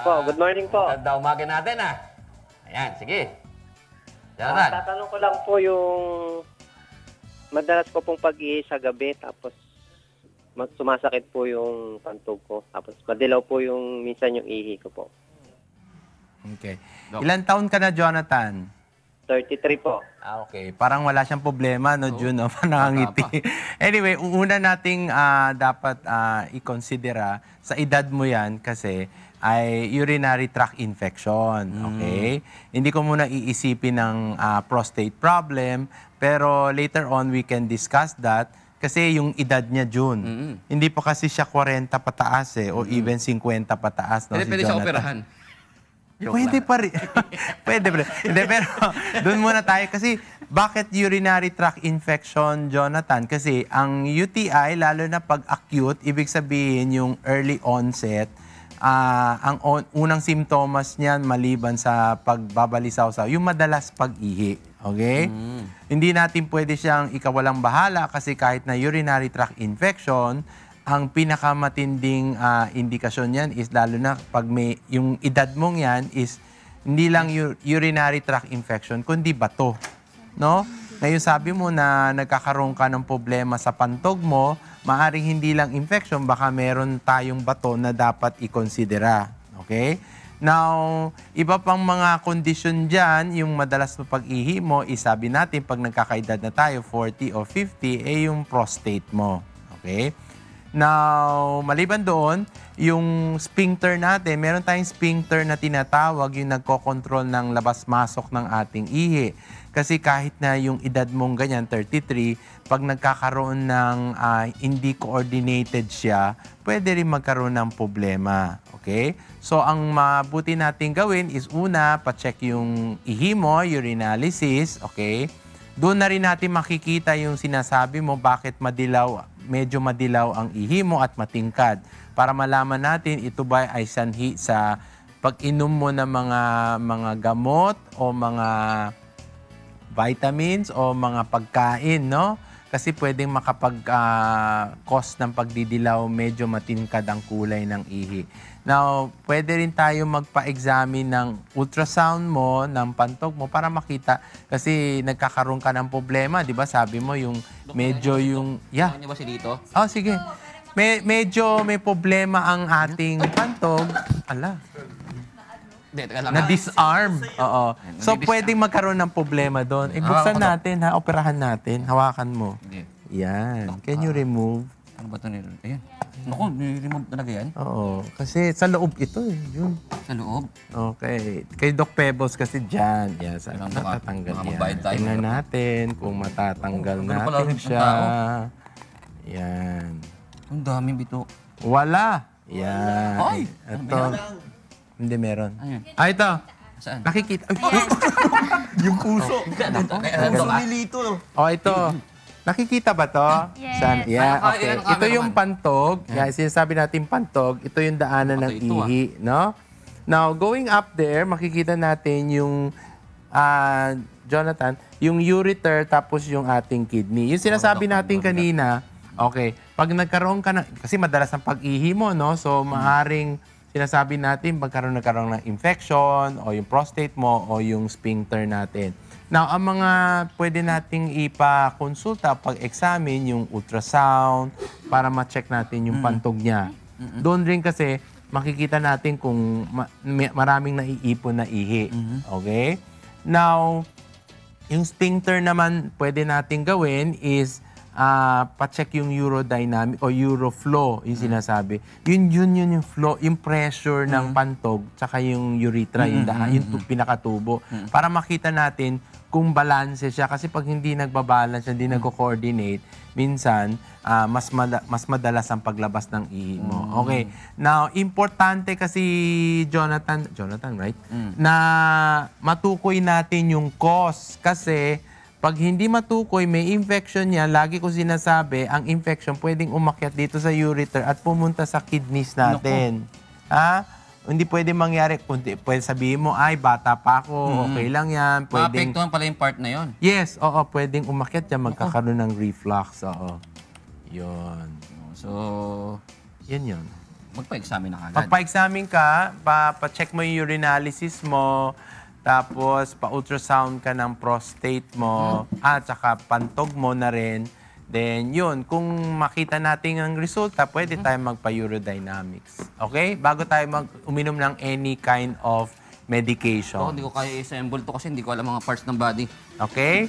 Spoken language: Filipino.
po. Good morning po. Ganda umaga natin, ah. Ayan, sige. Jonathan. Tatanong ko lang po yung madalas ko pong pag-ihi sa gabi tapos sumasakit po yung pantog ko. Tapos madilaw po yung minsan yung ihi ko po. Okay. Ilan taon ka na, Jonathan? 33 po. Okay. Parang wala siyang problema, no, June? No? Nangangiti. Anyway, una nating dapat i-considera sa edad mo yan kasi ay urinary tract infection. Okay? Hindi ko muna iisipin ng prostate problem, pero later on we can discuss that kasi yung edad niya, June. Hindi pa kasi siya 40 pataas o even 50 pataas. No, Pwede siya operahan. Pwede pa rin. Pwede pa rin. Hindi, pero doon muna tayo. Kasi bakit urinary tract infection, Jonathan? Kasi ang UTI, lalo na pag acute, ibig sabihin yung early onset, ang unang simptomas niyan maliban sa pagbabalisaw-saw, yung madalas pag-ihi. Okay? Hindi natin pwede siyang ikawalang bahala kasi kahit na urinary tract infection, ang pinakamatinding indikasyon niyan is lalo na pag may yung edad mong yan is hindi lang urinary tract infection kundi bato, no? Ngayon sabi mo na nagkakaroon ka ng problema sa pantog mo, maaring hindi lang infection, baka meron tayong bato na dapat i-considera. Okay? Now, iba pang mga kondisyon dyan, yung madalas na pag-ihi mo, isabi natin pag nagkakaedad na tayo, 40 o 50, yung prostate mo. Okay? Now, maliban doon, yung sphincter natin, meron tayong sphincter na tinatawag, yung nagko-control ng labas-masok ng ating ihi. Kasi kahit na yung edad mong ganyan, 33, pag nagkakaroon ng hindi coordinated siya, pwede rin magkaroon ng problema. Okay? So, ang mabuti natin gawin is una, pa-check yung ihi mo, urinalysis. Okay? Doon na rin natin makikita yung sinasabi mo bakit medyo madilaw ang ihi mo at matingkad. Para malaman natin ito ba ay sanhi sa pag-inom mo ng mga gamot o mga vitamins o mga pagkain, no? Kasi pwedeng makapag-cause ng pagdidilaw, medyo matingkad ang kulay ng ihi. Now, pwede rin tayo magpa-examine ng ultrasound mo, ng pantog mo, para makita. Kasi nagkakaroon ka ng problema, di ba? Sabi mo, yung medyo yung... Yeah. Ano ba si dito? Oh, sige. Medyo may problema ang ating pantog. Ala. Na-disarm. Oo. So, pwedeng magkaroon ng problema doon. Buksan natin, ha? Operahan natin. Hawakan mo. Yan. Can you remove? Ano ba ito nila? Ayan. Naku, ni-remove talaga yan? Oo. Kasi sa loob ito eh. Yun. Sa loob? Okay. Kay Doc Pebbles kasi dyan. Yan. Matatanggal yan. Tingnan natin kung matatanggal natin siya. Yan. Ang daming bito. Wala. Yan. Ay! Ito. Hindi meron. Ayun. Ito. Saan? Nakikita. Yung puso. Puso ni Lito. Oh, ito. Nakikita ba to? Yes. Saan? Yeah, Ah, okay. yan ang Ito camera yung man. pantog. Yeah, sinasabi natin pantog. Ito yung daanan ng Ito, ihi, no? Now, going up there, makikita natin yung, Jonathan, yung ureter tapos yung ating kidney. Yung sinasabi natin kanina, okay, pag nagkaroon ka na, kasi madalas ang pag-ihi mo, no? So, maaring sinasabi natin nagkaroon ng infection o yung prostate mo o yung sphincter natin. Now, ang mga pwede nating ipa-consulta pag-examine yung ultrasound para ma-check natin yung pantog niya. Doon rin kasi makikita natin kung maraming naiipon na ihi. Okay? Now, yung sphincter naman pwede nating gawin is pa-check yung urodynamic o uroflow, yung sinasabi. Yun yung flow, yung pressure ng pantog, tsaka yung urethra, yung pinakatubo. Para makita natin kung balanse siya. Kasi pag hindi nagbabalance, hindi nagko-coordinate, minsan, mas madalas ang paglabas ng ihi mo. Okay. Now, importante kasi, Jonathan, right? Na matukoy natin yung cause. Kasi, pag hindi matukoy, may infection niya, lagi ko sinasabi, ang infection pwedeng umakyat dito sa ureter at pumunta sa kidneys natin. Ha? Hindi pwede mangyari. Pwede sabihin mo, ay, bata pa ako, okay lang yan. Pwedeng... Maapektuhan pala yung part na yon. Yes, oo, pwedeng umakyat yan, magkakaroon ng reflux. Oo. Yun. So, Yan yun. Magpa-examine na kagad. Pagpa-examine ka, pa-check mo yung urinalysis mo, tapos pa-ultrasound ka ng prostate mo, at saka pantog mo na rin. Then yun, kung makita natin ang resulta, pwede tayo magpa-urodynamics. Okay? Bago tayo uminom ng any kind of medication. Hindi ko kaya i-assemble to kasi hindi ko alam mga parts ng body. Okay?